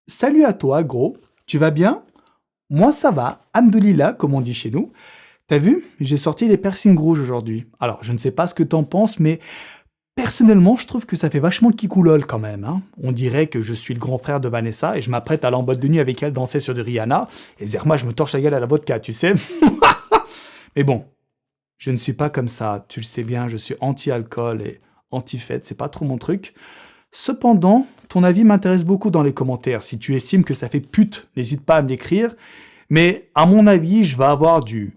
Salut à toi, gros. Tu vas bien? Moi, ça va. Hamdoulillah, comme on dit chez nous. T'as vu? J'ai sorti les piercings rouges aujourd'hui. Alors, je ne sais pas ce que t'en penses, mais personnellement, je trouve que ça fait vachement kikoulol quand même, hein. On dirait que je suis le grand frère de Vanessa et je m'apprête à aller en boîte de nuit avec elle danser sur de Rihanna. Et Zerma, je me torche la gueule à la vodka, tu sais? Mais bon, je ne suis pas comme ça. Tu le sais bien, je suis anti-alcool et anti-fête. C'est pas trop mon truc. Cependant, ton avis m'intéresse beaucoup dans les commentaires. Si tu estimes que ça fait pute, n'hésite pas à me l'écrire. Mais à mon avis, je vais avoir du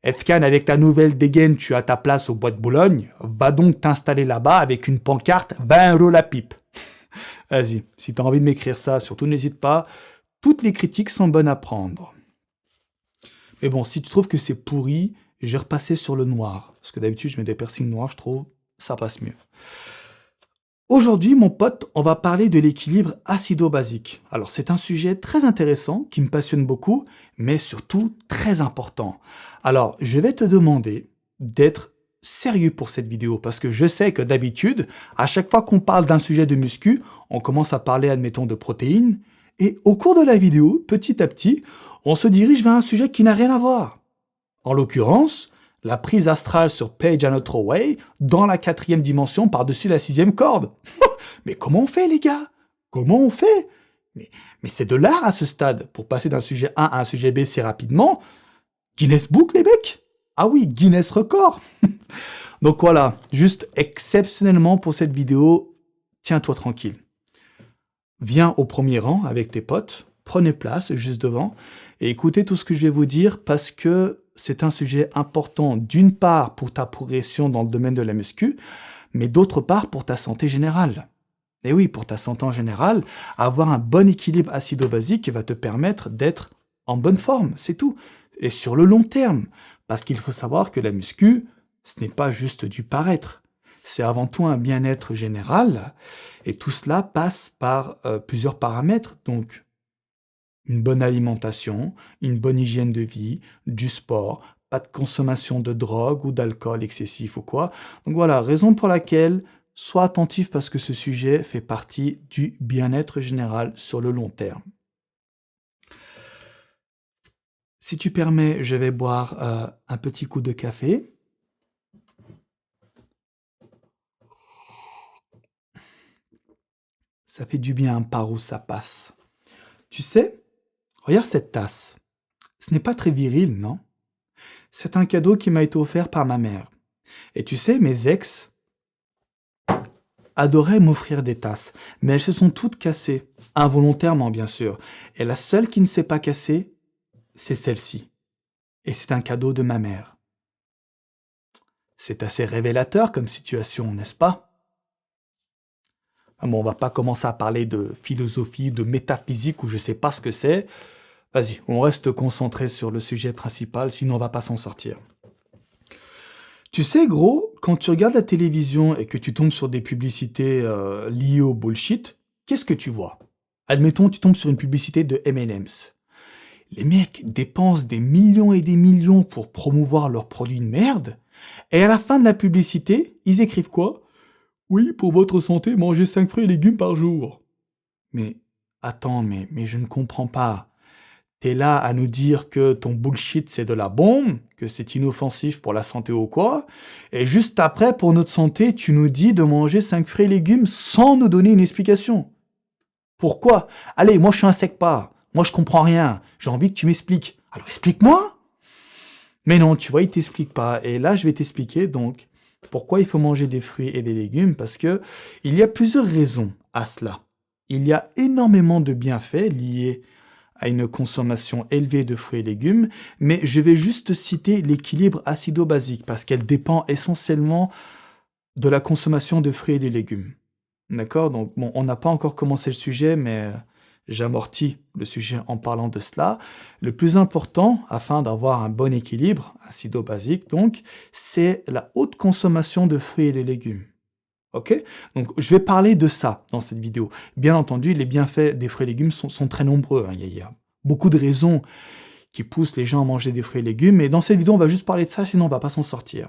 Fkan avec ta nouvelle dégaine, tu as ta place au bois de Boulogne. Va donc t'installer là-bas avec une pancarte 20 € la pipe. Vas-y, si t'as envie de m'écrire ça, surtout n'hésite pas. Toutes les critiques sont bonnes à prendre. Mais bon, si tu trouves que c'est pourri, je vais repasser sur le noir. Parce que d'habitude, je mets des piercings noirs, je trouve, ça passe mieux. Aujourd'hui, mon pote, on va parler de l'équilibre acido-basique. Alors, c'est un sujet très intéressant qui me passionne beaucoup, mais surtout très important. Alors, je vais te demander d'être sérieux pour cette vidéo parce que je sais que d'habitude, à chaque fois qu'on parle d'un sujet de muscu, on commence à parler, admettons, de protéines, et au cours de la vidéo, petit à petit, on se dirige vers un sujet qui n'a rien à voir. En l'occurrence, la prise astrale sur Page and Way dans la 4e dimension par-dessus la 6e corde. Mais comment on fait, les gars? Comment on fait? mais c'est de l'art à ce stade. Pour passer d'un sujet A à un sujet B si rapidement, Guinness Book, les mecs? Ah oui, Guinness Record. Donc voilà, juste exceptionnellement pour cette vidéo, tiens-toi tranquille. Viens au premier rang avec tes potes, prenez place juste devant et écoutez tout ce que je vais vous dire parce que c'est un sujet important d'une part pour ta progression dans le domaine de la muscu, mais d'autre part pour ta santé générale. Et oui, pour ta santé en général, avoir un bon équilibre acido-basique va te permettre d'être en bonne forme, c'est tout. Et sur le long terme, parce qu'il faut savoir que la muscu, ce n'est pas juste du paraître. C'est avant tout un bien-être général, et tout cela passe par plusieurs paramètres, donc une bonne alimentation, une bonne hygiène de vie, du sport, pas de consommation de drogue ou d'alcool excessif ou quoi. Donc voilà, raison pour laquelle sois attentif parce que ce sujet fait partie du bien-être général sur le long terme. Si tu permets, je vais boire un petit coup de café. Ça fait du bien par où ça passe. Tu sais, regarde cette tasse. Ce n'est pas très viril, non? C'est un cadeau qui m'a été offert par ma mère. Et tu sais, mes ex adoraient m'offrir des tasses, mais elles se sont toutes cassées, involontairement bien sûr. Et la seule qui ne s'est pas cassée, c'est celle-ci. Et c'est un cadeau de ma mère. C'est assez révélateur comme situation, n'est-ce pas? Bon, on va pas commencer à parler de philosophie, de métaphysique ou je sais pas ce que c'est. Vas-y, on reste concentré sur le sujet principal, sinon on va pas s'en sortir. Tu sais, gros, quand tu regardes la télévision et que tu tombes sur des publicités liées au bullshit, qu'est-ce que tu vois? Admettons, tu tombes sur une publicité de M&M's. Les mecs dépensent des millions et des millions pour promouvoir leurs produits de merde, et à la fin de la publicité, ils écrivent quoi? Oui, pour votre santé, mangez 5 fruits et légumes par jour. Mais attends, mais je ne comprends pas. T'es là à nous dire que ton bullshit c'est de la bombe, que c'est inoffensif pour la santé ou quoi, et juste après, pour notre santé, tu nous dis de manger 5 fruits et légumes sans nous donner une explication. Pourquoi? Allez, moi je suis un sec pas. Moi je comprends rien. J'ai envie que tu m'expliques. Alors explique-moi! Mais non, tu vois, il t'explique pas. Et là, je vais t'expliquer donc pourquoi il faut manger des fruits et des légumes, parce que il y a plusieurs raisons à cela. Il y a énormément de bienfaits liés à une consommation élevée de fruits et légumes, mais je vais juste citer l'équilibre acido-basique, parce qu'elle dépend essentiellement de la consommation de fruits et de légumes. D'accord? Donc, bon, on n'a pas encore commencé le sujet, mais j'amortis le sujet en parlant de cela. Le plus important, afin d'avoir un bon équilibre acido-basique, donc, c'est la haute consommation de fruits et de légumes. Ok? Donc, je vais parler de ça dans cette vidéo. Bien entendu, les bienfaits des fruits et légumes sont très nombreux, hein. Il y a beaucoup de raisons qui poussent les gens à manger des fruits et légumes, mais dans cette vidéo, on va juste parler de ça, sinon on va pas s'en sortir.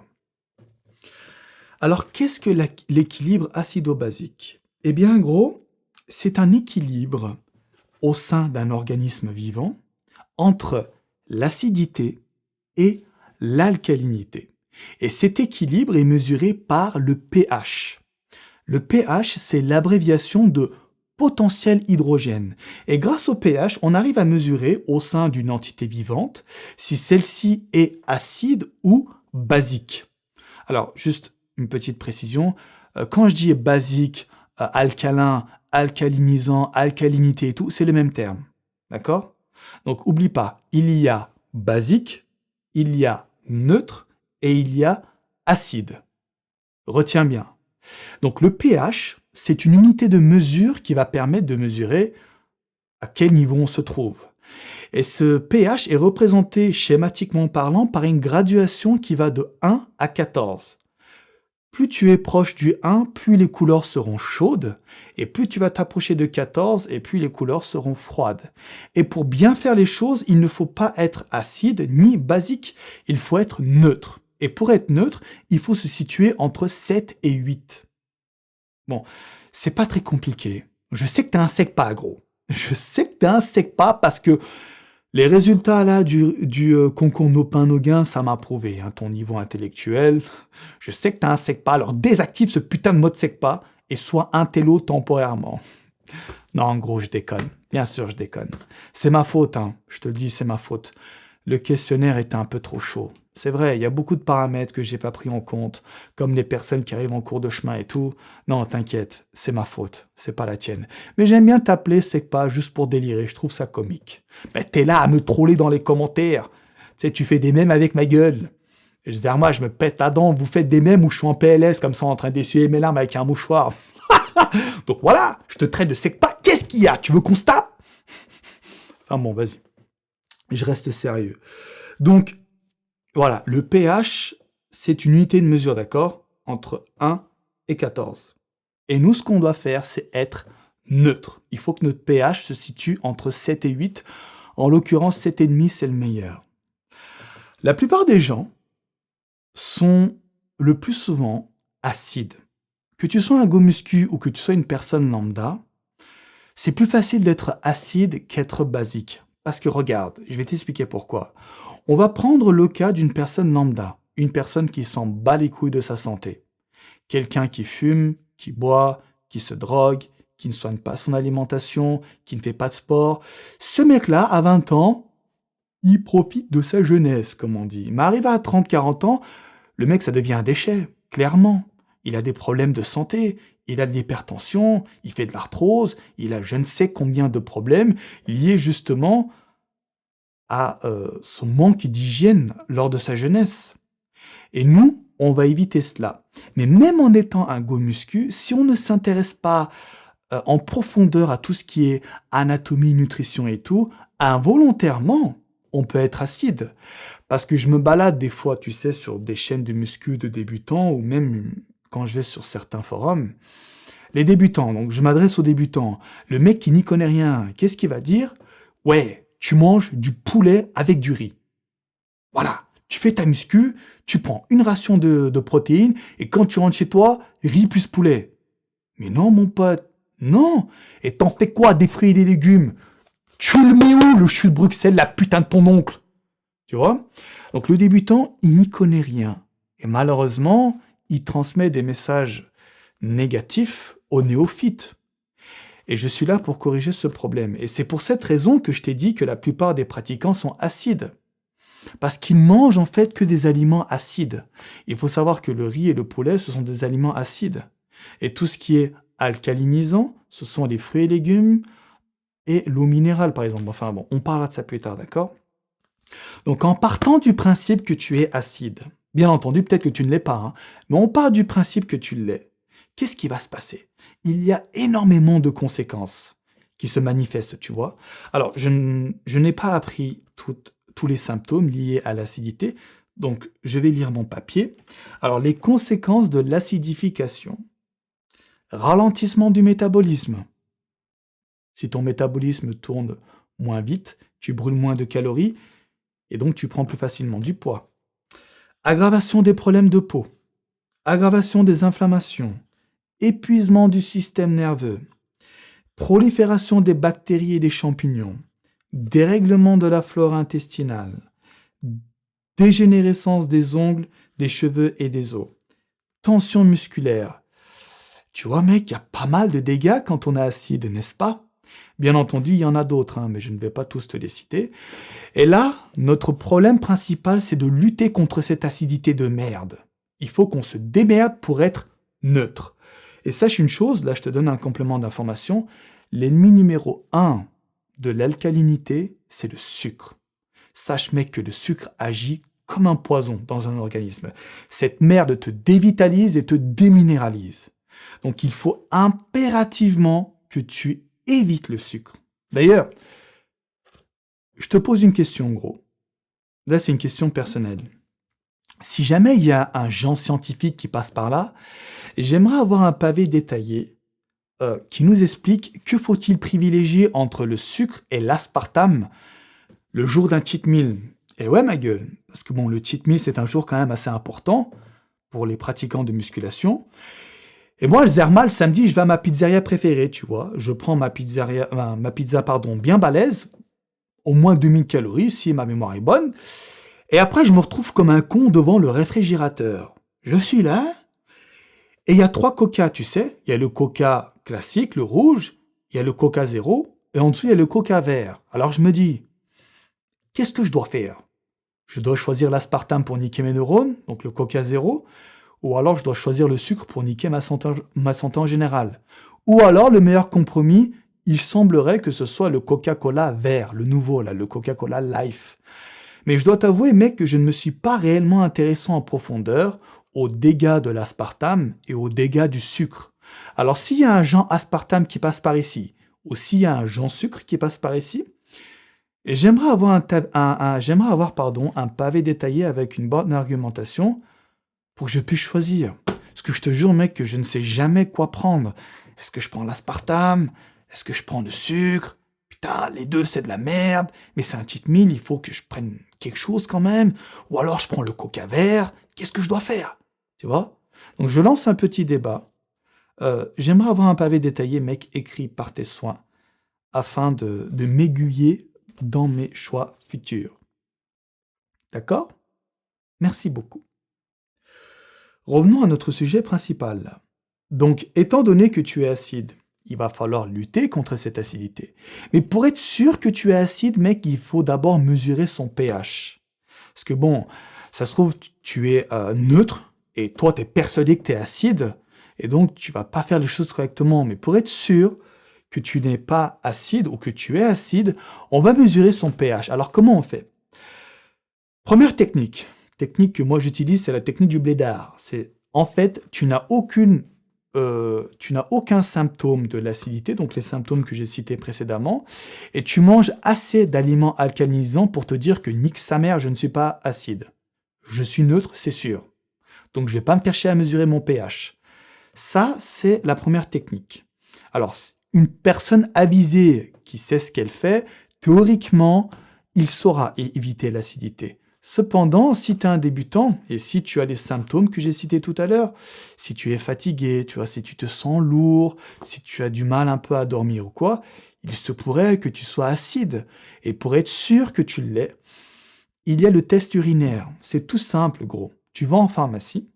Alors, qu'est-ce que l'équilibre acido-basique? Eh bien, gros, c'est un équilibre au sein d'un organisme vivant entre l'acidité et l'alcalinité. Et cet équilibre est mesuré par le pH. Le pH, c'est l'abréviation de potentiel hydrogène. Et grâce au pH, on arrive à mesurer au sein d'une entité vivante si celle-ci est acide ou basique. Alors, juste une petite précision. Quand je dis basique, alcalin, alcalinisant, alcalinité et tout, c'est le même terme. D'accord? Donc, oublie pas, il y a basique, il y a neutre et il y a acide. Retiens bien. Donc, le pH, c'est une unité de mesure qui va permettre de mesurer à quel niveau on se trouve. Et ce pH est représenté schématiquement parlant par une graduation qui va de 1 à 14. Plus tu es proche du 1, plus les couleurs seront chaudes, et plus tu vas t'approcher de 14, et plus les couleurs seront froides. Et pour bien faire les choses, il ne faut pas être acide ni basique, il faut être neutre. Et pour être neutre, il faut se situer entre 7 et 8. Bon, c'est pas très compliqué. Je sais que t'es un sec-pas, gros. Je sais que t'es un sec-pas parce que les résultats là du concours Nopin-Noguin, ça m'a prouvé, hein, ton niveau intellectuel. Je sais que t'as un sec-pas, alors désactive ce putain de mode sec-pas et sois intello temporairement. Non, en gros, je déconne. Bien sûr, je déconne. C'est ma faute, hein. Je te le dis, c'est ma faute. Le questionnaire était un peu trop chaud. C'est vrai, il y a beaucoup de paramètres que j'ai pas pris en compte, comme les personnes qui arrivent en cours de chemin et tout. Non, t'inquiète, c'est ma faute, c'est pas la tienne. Mais j'aime bien t'appeler Secpa juste pour délirer, je trouve ça comique. Ben, t'es là à me troller dans les commentaires. Tu sais, tu fais des mèmes avec ma gueule. Et je disais, moi, je me pète la dent, vous faites des mèmes où je suis en PLS, comme ça, en train d'essuyer mes larmes avec un mouchoir. Donc voilà, je te traite de Secpa, qu'est-ce qu'il y a? Tu veux qu'on se tape? Enfin bon, vas-y. Je reste sérieux. Donc, voilà, le pH, c'est une unité de mesure, d'accord? Entre 1 et 14. Et nous, ce qu'on doit faire, c'est être neutre. Il faut que notre pH se situe entre 7 et 8. En l'occurrence, 7,5, c'est le meilleur. La plupart des gens sont le plus souvent acides. Que tu sois un go muscu ou que tu sois une personne lambda, c'est plus facile d'être acide qu'être basique. Parce que regarde, je vais t'expliquer pourquoi. On va prendre le cas d'une personne lambda, une personne qui s'en bat les couilles de sa santé. Quelqu'un qui fume, qui boit, qui se drogue, qui ne soigne pas son alimentation, qui ne fait pas de sport. Ce mec-là, à 20 ans, il profite de sa jeunesse, comme on dit. Mais arrivé à 30-40 ans, le mec, ça devient un déchet, clairement. Il a des problèmes de santé, il a de l'hypertension, il fait de l'arthrose, il a je ne sais combien de problèmes liés justement à son manque d'hygiène lors de sa jeunesse. Et nous, on va éviter cela. Mais même en étant un go muscu, si on ne s'intéresse pas en profondeur à tout ce qui est anatomie, nutrition et tout, involontairement, on peut être acide. Parce que je me balade des fois, tu sais, sur des chaînes de muscu de débutants ou même quand je vais sur certains forums. Les débutants, donc je m'adresse aux débutants. Le mec qui n'y connaît rien, qu'est-ce qu'il va dire? Ouais, tu manges du poulet avec du riz. Voilà, tu fais ta muscu, tu prends une ration de protéines et quand tu rentres chez toi, riz plus poulet. Mais non, mon pote, non. Et t'en fais quoi des fruits et des légumes? Tu le mets où, le chou de Bruxelles, la putain de ton oncle? Tu vois? Donc le débutant, il n'y connaît rien. Et malheureusement, il transmet des messages négatifs aux néophytes. Et je suis là pour corriger ce problème. Et c'est pour cette raison que je t'ai dit que la plupart des pratiquants sont acides. Parce qu'ils mangent en fait que des aliments acides. Il faut savoir que le riz et le poulet, ce sont des aliments acides. Et tout ce qui est alcalinisant, ce sont les fruits et légumes et l'eau minérale, par exemple. Enfin bon, on parlera de ça plus tard, d'accord? Donc en partant du principe que tu es acide, bien entendu, peut-être que tu ne l'es pas, hein, mais on part du principe que tu l'es. Qu'est-ce qui va se passer? Il y a énormément de conséquences qui se manifestent, tu vois. Alors, je n'ai pas appris tous les symptômes liés à l'acidité, donc je vais lire mon papier. Alors, les conséquences de l'acidification. Ralentissement du métabolisme. Si ton métabolisme tourne moins vite, tu brûles moins de calories et donc tu prends plus facilement du poids. Aggravation des problèmes de peau. Aggravation des inflammations. Épuisement du système nerveux, prolifération des bactéries et des champignons, dérèglement de la flore intestinale, dégénérescence des ongles, des cheveux et des os, tension musculaire. Tu vois, mec, il y a pas mal de dégâts quand on est acide, n'est-ce pas? Bien entendu, il y en a d'autres, mais je ne vais pas tous te les citer. Et là, notre problème principal, c'est de lutter contre cette acidité de merde. Il faut qu'on se démerde pour être neutre. Et sache une chose, là je te donne un complément d'information, l'ennemi numéro 1 de l'alcalinité, c'est le sucre. Sache mec que le sucre agit comme un poison dans un organisme. Cette merde te dévitalise et te déminéralise. Donc il faut impérativement que tu évites le sucre. D'ailleurs, je te pose une question gros. Là c'est une question personnelle. Si jamais il y a un genre scientifique qui passe par là, j'aimerais avoir un pavé détaillé qui nous explique que faut-il privilégier entre le sucre et l'aspartame le jour d'un cheat meal. Et ouais, ma gueule, parce que bon, le cheat meal, c'est un jour quand même assez important pour les pratiquants de musculation. Et moi, le Zermal, samedi, je vais à ma pizzeria préférée, tu vois. Je prends ma pizza bien balèze, au moins 2000 calories, si ma mémoire est bonne. Et après, je me retrouve comme un con devant le réfrigérateur. Je suis là, et il y a 3 coca, tu sais. Il y a le coca classique, le rouge, il y a le coca zéro, et en dessous, il y a le coca vert. Alors je me dis, qu'est-ce que je dois faire? Je dois choisir l'aspartame pour niquer mes neurones, donc le coca zéro, ou alors je dois choisir le sucre pour niquer ma santé en général. Ou alors, le meilleur compromis, il semblerait que ce soit le Coca-Cola vert, le nouveau, là, le Coca-Cola Life. Mais je dois t'avouer, mec, que je ne me suis pas réellement intéressé en profondeur aux dégâts de l'aspartame et aux dégâts du sucre. Alors, s'il y a un Jean aspartame qui passe par ici, ou s'il y a un Jean sucre qui passe par ici, j'aimerais avoir un pavé détaillé avec une bonne argumentation pour que je puisse choisir. Parce que je te jure, mec, que je ne sais jamais quoi prendre. Est-ce que je prends l'aspartame? Est-ce que je prends le sucre? Putain, les deux, c'est de la merde. Mais c'est un cheat meal, il faut que je prenne quelque chose quand même. Ou alors, je prends le coca vert. Qu'est-ce que je dois faire? Tu vois? Donc, je lance un petit débat. J'aimerais avoir un pavé détaillé, mec, écrit par tes soins, afin de m'aiguiller dans mes choix futurs. D'accord? Merci beaucoup. Revenons à notre sujet principal. Donc, étant donné que tu es acide, il va falloir lutter contre cette acidité. Mais pour être sûr que tu es acide, mec, il faut d'abord mesurer son pH. Parce que bon, ça se trouve, tu es neutre, et toi, tu es persuadé que tu es acide, et donc tu vas pas faire les choses correctement. Mais pour être sûr que tu n'es pas acide ou que tu es acide, on va mesurer son pH. Alors, comment on fait? Première technique que moi j'utilise, c'est la technique du blédard. C'est en fait, tu n'as aucun symptôme de l'acidité, donc les symptômes que j'ai cités précédemment, et tu manges assez d'aliments alcalinisants pour te dire que nique sa mère, je ne suis pas acide. Je suis neutre, c'est sûr. Donc je vais pas me chercher à mesurer mon pH. Ça, c'est la première technique. Alors, une personne avisée qui sait ce qu'elle fait, théoriquement, il saura éviter l'acidité. Cependant, si tu es un débutant, et si tu as les symptômes que j'ai cités tout à l'heure, si tu es fatigué, tu vois, si tu te sens lourd, si tu as du mal un peu à dormir ou quoi, il se pourrait que tu sois acide. Et pour être sûr que tu l'es, il y a le test urinaire. C'est tout simple, gros. Tu vas en pharmacie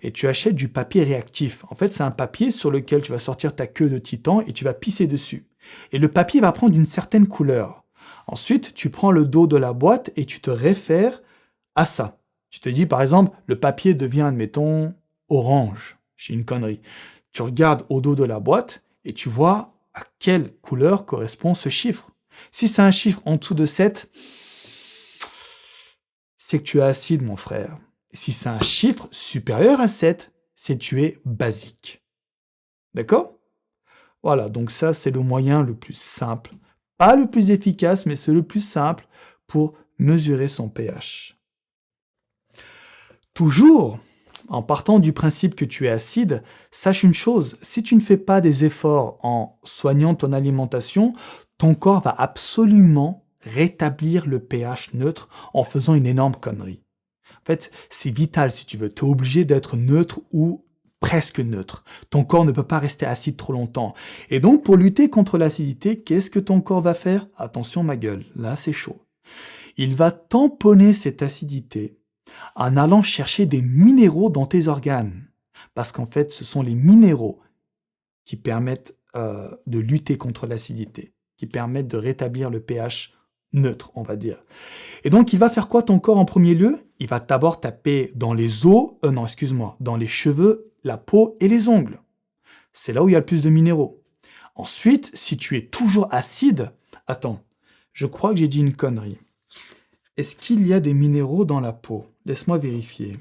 et tu achètes du papier réactif. En fait, c'est un papier sur lequel tu vas sortir ta queue de titan et tu vas pisser dessus. Et le papier va prendre une certaine couleur. Ensuite, tu prends le dos de la boîte et tu te réfères à ça. Tu te dis, par exemple, le papier devient, admettons, orange. J'ai une connerie. Tu regardes au dos de la boîte et tu vois à quelle couleur correspond ce chiffre. Si c'est un chiffre en dessous de 7, c'est que tu es acide, mon frère. Et si c'est un chiffre supérieur à 7, c'est que tu es basique. D'accord? Voilà, donc ça, c'est le moyen le plus simple. Pas le plus efficace, mais c'est le plus simple pour mesurer son pH. Toujours, en partant du principe que tu es acide, sache une chose, si tu ne fais pas des efforts en soignant ton alimentation, ton corps va absolument rétablir le pH neutre en faisant une énorme connerie. En fait, c'est vital si tu veux. Tu es obligé d'être neutre ou presque neutre. Ton corps ne peut pas rester acide trop longtemps. Et donc, pour lutter contre l'acidité, qu'est-ce que ton corps va faire? Attention ma gueule, là c'est chaud. Il va tamponner cette acidité en allant chercher des minéraux dans tes organes. Parce qu'en fait, ce sont les minéraux qui permettent de lutter contre l'acidité, qui permettent de rétablir le pH neutre, on va dire. Et donc, il va faire quoi ton corps en premier lieu? Il va d'abord taper dans les os, dans les cheveux, la peau et les ongles. C'est là où il y a le plus de minéraux. Ensuite, si tu es toujours acide, attends, je crois que j'ai dit une connerie. Est-ce qu'il y a des minéraux dans la peau? Laisse-moi vérifier.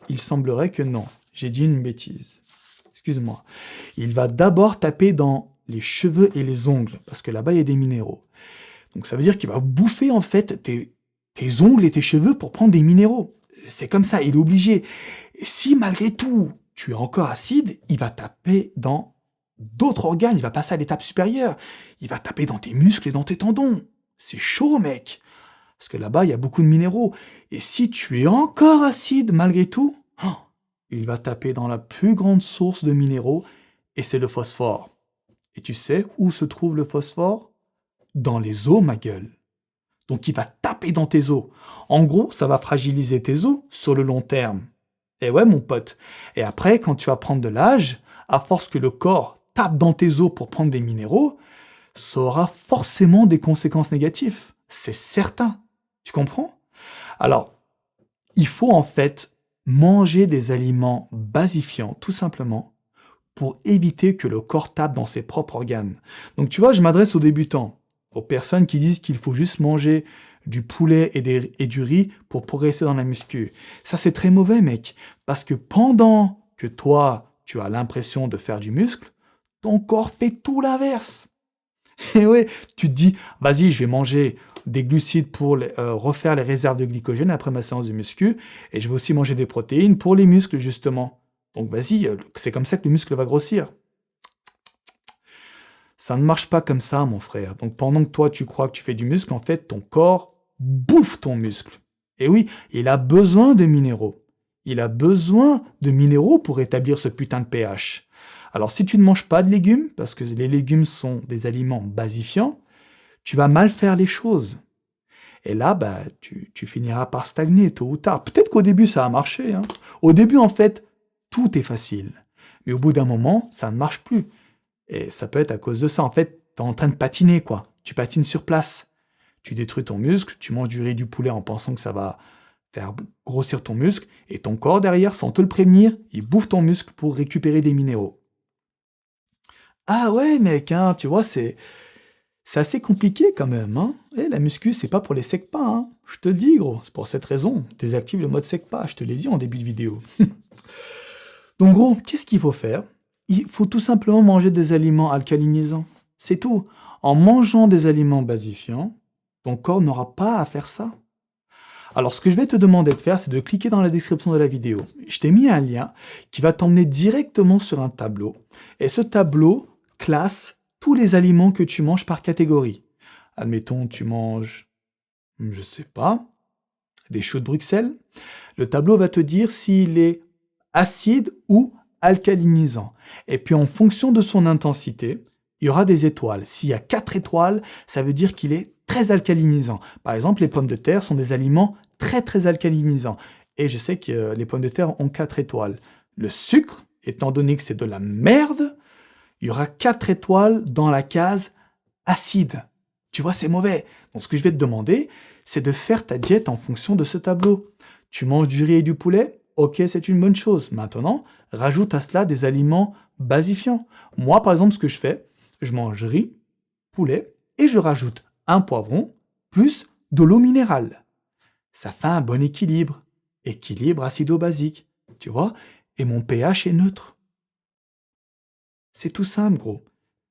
Il semblerait que non. J'ai dit une bêtise. Excuse-moi. Il va d'abord taper dans les cheveux et les ongles, parce que là-bas, il y a des minéraux. Donc ça veut dire qu'il va bouffer en fait tes ongles et tes cheveux pour prendre des minéraux. C'est comme ça, il est obligé. Et si malgré tout, tu es encore acide, il va taper dans d'autres organes, il va passer à l'étape supérieure. Il va taper dans tes muscles et dans tes tendons. C'est chaud, mec. Parce que là-bas, il y a beaucoup de minéraux. Et si tu es encore acide malgré tout, il va taper dans la plus grande source de minéraux, et c'est le phosphore. Et tu sais où se trouve le phosphore? Dans les os, ma gueule. Donc il va taper dans tes os. En gros, ça va fragiliser tes os sur le long terme. Et ouais, mon pote. Et après, quand tu vas prendre de l'âge, à force que le corps tape dans tes os pour prendre des minéraux, ça aura forcément des conséquences négatives. C'est certain. Tu comprends? Alors, il faut en fait manger des aliments basifiants, tout simplement, pour éviter que le corps tape dans ses propres organes. Donc tu vois, je m'adresse aux débutants, aux personnes qui disent qu'il faut juste manger du poulet et du riz pour progresser dans la muscu. Ça, c'est très mauvais, mec, parce que pendant que toi, tu as l'impression de faire du muscle, ton corps fait tout l'inverse. Et ouais, tu te dis, vas-y, je vais manger des glucides pour refaire les réserves de glycogène après ma séance de muscu, et je vais aussi manger des protéines pour les muscles, justement. Donc vas-y, c'est comme ça que le muscle va grossir. Ça ne marche pas comme ça, mon frère. Donc pendant que toi, tu crois que tu fais du muscle, en fait, ton corps bouffe ton muscle. Et oui, il a besoin de minéraux. Il a besoin de minéraux pour établir ce putain de pH. Alors si tu ne manges pas de légumes, parce que les légumes sont des aliments basifiants, tu vas mal faire les choses. Et là, tu finiras par stagner tôt ou tard. Peut-être qu'au début, ça a marché. Hein. Au début, en fait, tout est facile. Mais au bout d'un moment, ça ne marche plus. Et ça peut être à cause de ça. En fait, tu es en train de patiner, quoi. Tu patines sur place. Tu détruis ton muscle, tu manges du riz et du poulet en pensant que ça va faire grossir ton muscle, et ton corps derrière, sans te le prévenir, il bouffe ton muscle pour récupérer des minéraux. Ah ouais, mec, hein, tu vois, c'est assez compliqué quand même. Hein. Et la muscu, c'est pas pour les secs-pas. Hein. Je te le dis, gros. C'est pour cette raison. Désactive le mode sec-pas. Je te l'ai dit en début de vidéo. Donc, gros, qu'est-ce qu'il faut faire? Il faut tout simplement manger des aliments alcalinisants. C'est tout. En mangeant des aliments basifiants, ton corps n'aura pas à faire ça. Alors, ce que je vais te demander de faire, c'est de cliquer dans la description de la vidéo. Je t'ai mis un lien qui va t'emmener directement sur un tableau. Et ce tableau classe tous les aliments que tu manges par catégorie. Admettons, tu manges, je sais pas, des choux de Bruxelles. Le tableau va te dire s'il est acide ou alcalinisant. Et puis, en fonction de son intensité, il y aura des étoiles. S'il y a 4 étoiles, ça veut dire qu'il est très alcalinisant. Par exemple, les pommes de terre sont des aliments très très alcalinisants. Et je sais que les pommes de terre ont 4 étoiles. Le sucre, étant donné que c'est de la merde, il y aura 4 étoiles dans la case acide. Tu vois, c'est mauvais. Donc ce que je vais te demander, c'est de faire ta diète en fonction de ce tableau. Tu manges du riz et du poulet? Ok, c'est une bonne chose. Maintenant, rajoute à cela des aliments basifiants. Moi, par exemple, ce que je fais, je mange riz, poulet, et je rajoute un poivron, plus de l'eau minérale. Ça fait un bon équilibre. Équilibre acido-basique. Tu vois? Et mon pH est neutre. C'est tout simple, gros.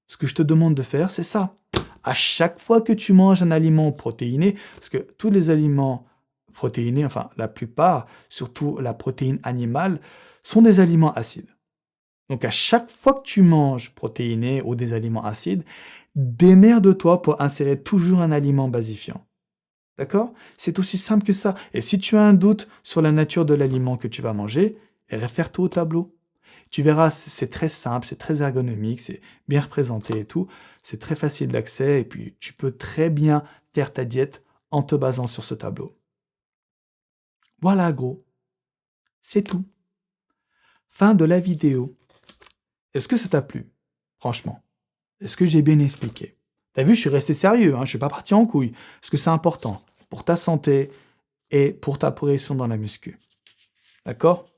Ce que je te demande de faire, c'est ça. À chaque fois que tu manges un aliment protéiné, parce que tous les aliments protéinés, enfin la plupart, surtout la protéine animale, sont des aliments acides. Donc à chaque fois que tu manges protéiné ou des aliments acides, démerde-toi pour insérer toujours un aliment basifiant. D'accord? C'est aussi simple que ça. Et si tu as un doute sur la nature de l'aliment que tu vas manger, réfère-toi au tableau. Tu verras, c'est très simple, c'est très ergonomique, c'est bien représenté et tout. C'est très facile d'accès et puis tu peux très bien faire ta diète en te basant sur ce tableau. Voilà, gros, c'est tout. Fin de la vidéo. Est-ce que ça t'a plu? Franchement, est-ce que j'ai bien expliqué? T'as vu, je suis resté sérieux, hein, je suis pas parti en couille. Parce que c'est important pour ta santé et pour ta progression dans la muscu. D'accord?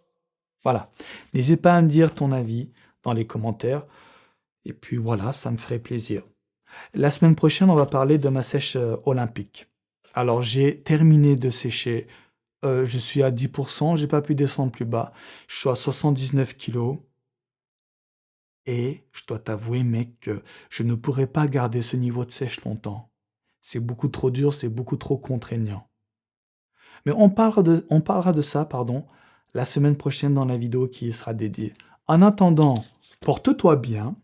Voilà. N'hésite pas à me dire ton avis dans les commentaires. Et puis voilà, ça me ferait plaisir. La semaine prochaine, on va parler de ma sèche olympique. Alors, j'ai terminé de sécher. Je suis à 10%, j'ai pas pu descendre plus bas. Je suis à 79 kilos. Et je dois t'avouer, mec, que je ne pourrais pas garder ce niveau de sèche longtemps. C'est beaucoup trop dur, c'est beaucoup trop contraignant. Mais on parlera de ça, pardon, la semaine prochaine dans la vidéo qui y sera dédiée. En attendant, porte-toi bien.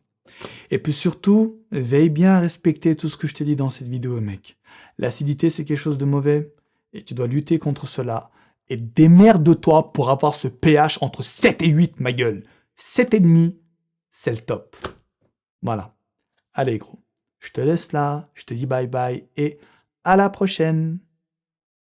Et puis surtout, veille bien à respecter tout ce que je te dis dans cette vidéo, mec. L'acidité, c'est quelque chose de mauvais. Et tu dois lutter contre cela. Et démerde-toi pour avoir ce pH entre 7 et 8, ma gueule. 7,5, c'est le top. Voilà. Allez, gros. Je te laisse là. Je te dis bye bye. Et à la prochaine.